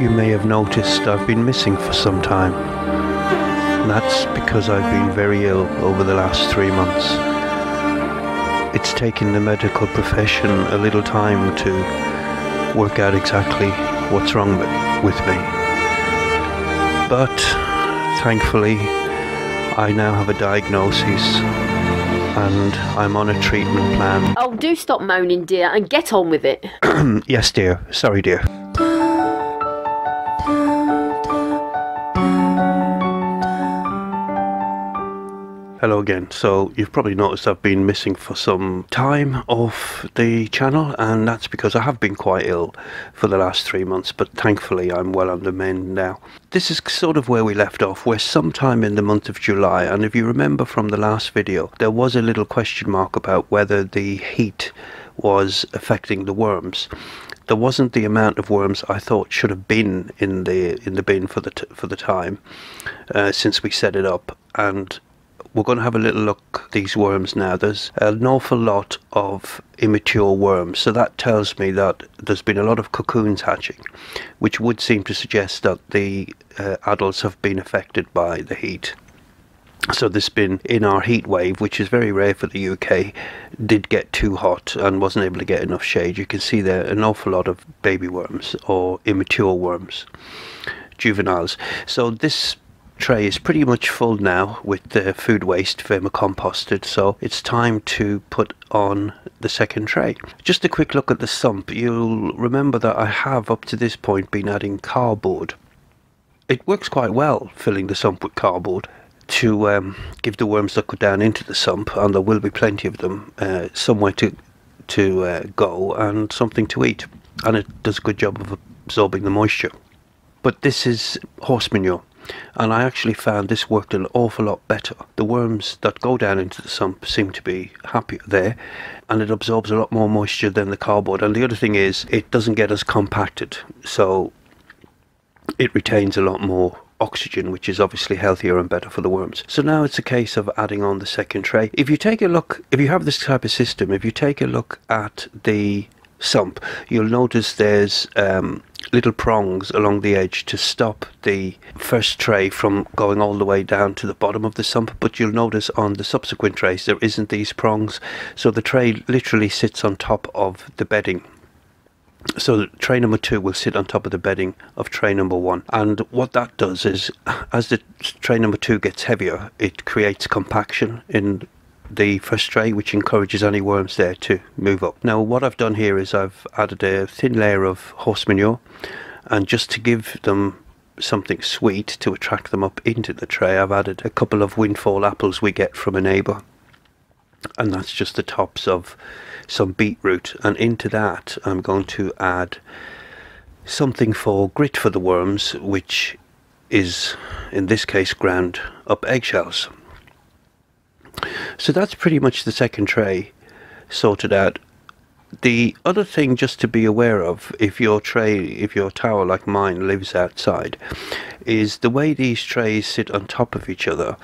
you may have noticed I've been missing for some time. And that's because I've been very ill over the last 3 months. It's taken the medical profession a little time to work out exactly what's wrong with me. But thankfully, I now have a diagnosis and I'm on a treatment plan. Oh, do stop moaning, dear, and get on with it. Yes, dear. Sorry, dear. Hello again. So you've probably noticed I've been missing for some time off the channel, and that's because I have been quite ill for the last 3 months, but thankfully I'm well on the mend now. This is sort of where we left off. We're sometime in the month of July, and if you remember from the last video, there was a little question mark about whether the heat was affecting the worms. There wasn't the amount of worms I thought should have been in the bin for the time since we set it up, and we're going to have a little look at these worms now. There's an awful lot of immature worms, so that tells me that there's been a lot of cocoons hatching, which would seem to suggest that the adults have been affected by the heat. So this bin in our heat wave, which is very rare for the UK, did get too hot and wasn't able to get enough shade. You can see there an awful lot of baby worms or immature worms, juveniles. So this tray is pretty much full now with the food waste vermicomposted, so it's time to put on the second tray. Just a quick look at the sump. You'll remember that I have up to this point been adding cardboard. It works quite well, filling the sump with cardboard, to give the worms that go down into the sump, and there will be plenty of them, somewhere to go and something to eat, and it does a good job of absorbing the moisture. But this is horse manure, and I actually found this worked an awful lot better. The worms that go down into the sump seem to be happier there, and it absorbs a lot more moisture than the cardboard. And the other thing is, it doesn't get as compacted, so it retains a lot more oxygen, which is obviously healthier and better for the worms. So now it's a case of adding on the second tray. If you take a look, if you have this type of system, if you take a look at the sump, you'll notice there's little prongs along the edge to stop the first tray from going all the way down to the bottom of the sump, but you'll notice on the subsequent trays there isn't these prongs, so the tray literally sits on top of the bedding. So tray number 2 will sit on top of the bedding of tray number 1, and what that does is, as the tray number 2 gets heavier, it creates compaction in the first tray, which encourages any worms there to move up. Now what I've done here is I've added a thin layer of horse manure, and just to give them something sweet to attract them up into the tray, I've added a couple of windfall apples we get from a neighbour, and that's just the tops of some beetroot, and into that I'm going to add something for grit for the worms, which is in this case ground up eggshells. So that's pretty much the second tray sorted out. The other thing just to be aware of, if your tower like mine lives outside, is the way these trays sit on top of each other.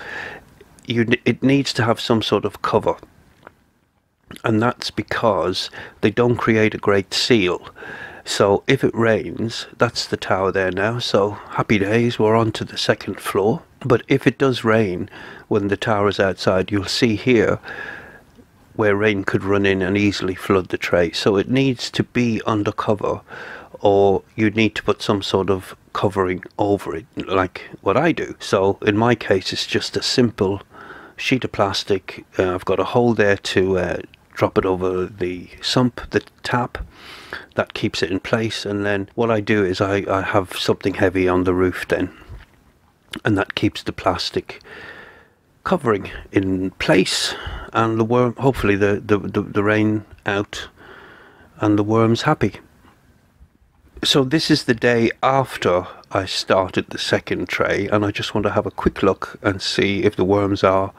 It needs to have some sort of cover, and that's because they don't create a great seal. So if it rains, that's the tower there now, so happy days, we're on to the second floor. But if it does rain when the tower is outside, you'll see here where rain could run in and easily flood the tray. So it needs to be under cover, or you need to put some sort of covering over it, like what I do. So in my case, it's just a simple sheet of plastic. I've got a hole there to drop it over the sump, the tap. That keeps it in place, and then what I do is I have something heavy on the roof then, and that keeps the plastic covering in place, and the worm, hopefully the rain out and the worms happy. So this is the day after I started the second tray, and I just want to have a quick look and see if the worms are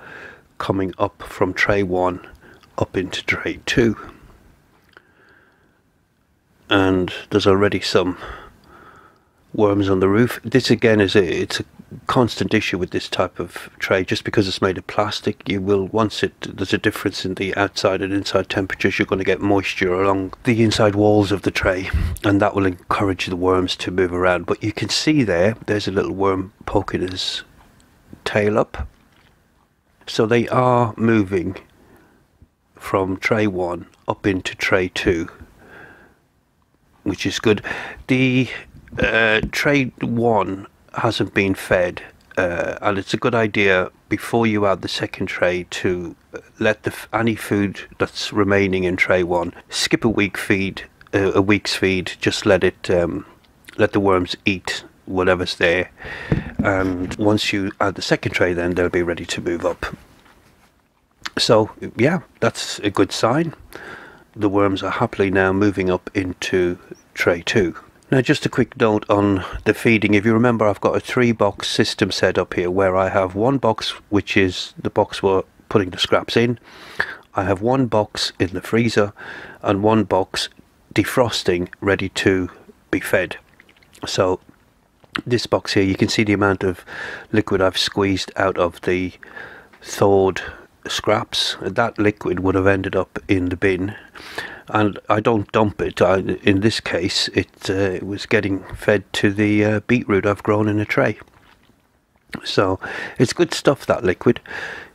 coming up from tray 1 up into tray 2. And there's already some worms on the roof. This again is it's a constant issue with this type of tray. Just because it's made of plastic, you will, once there's a difference in the outside and inside temperatures, you're going to get moisture along the inside walls of the tray, and that will encourage the worms to move around. But you can see there's a little worm poking his tail up, so they are moving from tray 1 up into tray 2, which is good. The tray 1 hasn't been fed, and it's a good idea before you add the second tray to let any food that's remaining in tray 1 skip a week's feed. Just let the worms eat whatever's there, and once you add the second tray, then they'll be ready to move up. So yeah, that's a good sign. The worms are happily now moving up into tray 2. Now, just a quick note on the feeding. If you remember, I've got a 3-box system set up here where I have one box, which is the box we're putting the scraps in. I have one box in the freezer and one box defrosting, ready to be fed. So this box here, you can see the amount of liquid I've squeezed out of the thawed scraps. That liquid would have ended up in the bin, and I don't dump it. In this case, it was getting fed to the beetroot I've grown in a tray. So it's good stuff, that liquid.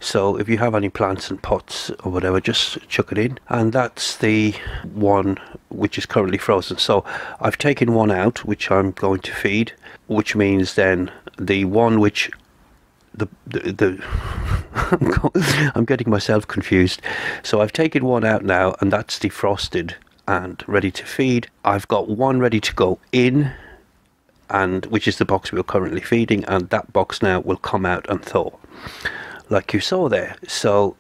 So if you have any plants and pots or whatever, just chuck it in. And that's the one which is currently frozen. So I've taken one out, which I'm going to feed, which means then the one which I'm getting myself confused. So I've taken one out now, and that's defrosted and ready to feed. I've got one ready to go in, and which is the box we're currently feeding, and that box now will come out and thaw, like you saw there. So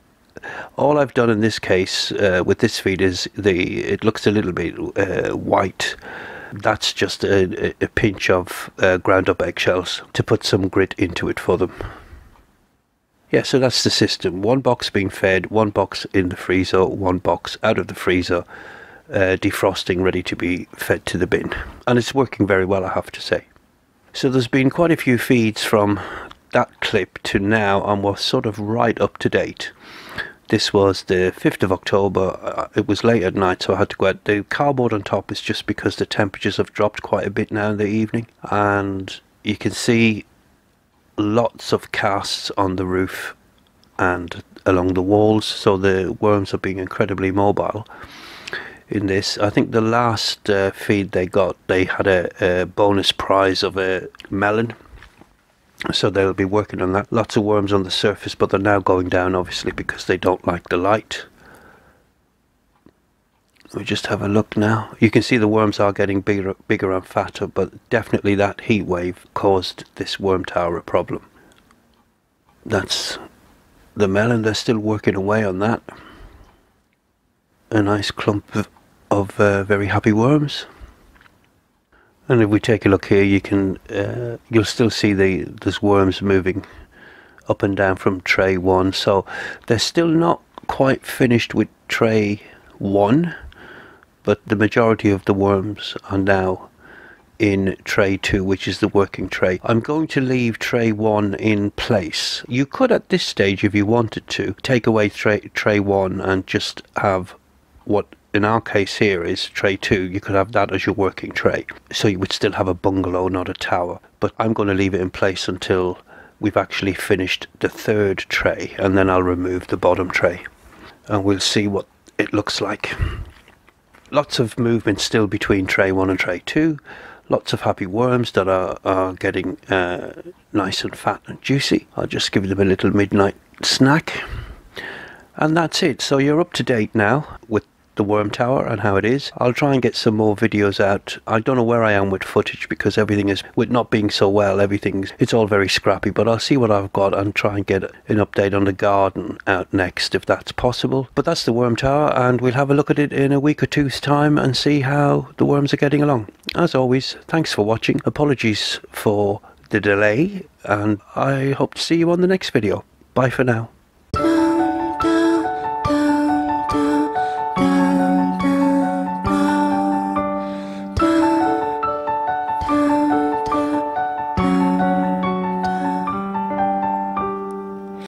all I've done in this case with this feed is it looks a little bit white. That's just a pinch of ground up eggshells to put some grit into it for them. Yeah, so that's the system. One box being fed, one box in the freezer, one box out of the freezer, defrosting, ready to be fed to the bin. And it's working very well, I have to say. So there's been quite a few feeds from that clip to now, and we're sort of right up to date. This was the 5th of October. It was late at night, so I had to go out. The cardboard on top is just because the temperatures have dropped quite a bit now in the evening. And you can see lots of casts on the roof and along the walls, so the worms are being incredibly mobile in this. I think the last feed they got, they had a bonus prize of a melon, so they'll be working on that. Lots of worms on the surface, but they're now going down, obviously, because they don't like the light. We just have a look now. You can see the worms are getting bigger and fatter, but definitely that heat wave caused this worm tower a problem. That's the melon. They're still working away on that. A nice clump of very happy worms. And if we take a look here, you can you'll still see there's worms moving up and down from tray 1. So they're still not quite finished with tray 1. But the majority of the worms are now in tray 2, which is the working tray. I'm going to leave tray 1 in place. You could at this stage, if you wanted to, take away tray 1 and just have what in our case here is tray 2. You could have that as your working tray. So you would still have a bungalow, not a tower. But I'm going to leave it in place until we've actually finished the 3rd tray, and then I'll remove the bottom tray. And we'll see what it looks like. Lots of movement still between tray 1 and tray 2. Lots of happy worms that are getting nice and fat and juicy. I'll just give them a little midnight snack. And that's it. So you're up to date now with the worm tower and how it is. I'll try and get some more videos out. I don't know where I am with footage because everything is, with not being so well, it's all very scrappy, but I'll see what I've got and try and get an update on the garden out next if that's possible. But that's the worm tower, and we'll have a look at it in a week or two's time and see how the worms are getting along. As always, thanks for watching. Apologies for the delay, and I hope to see you on the next video. Bye for now.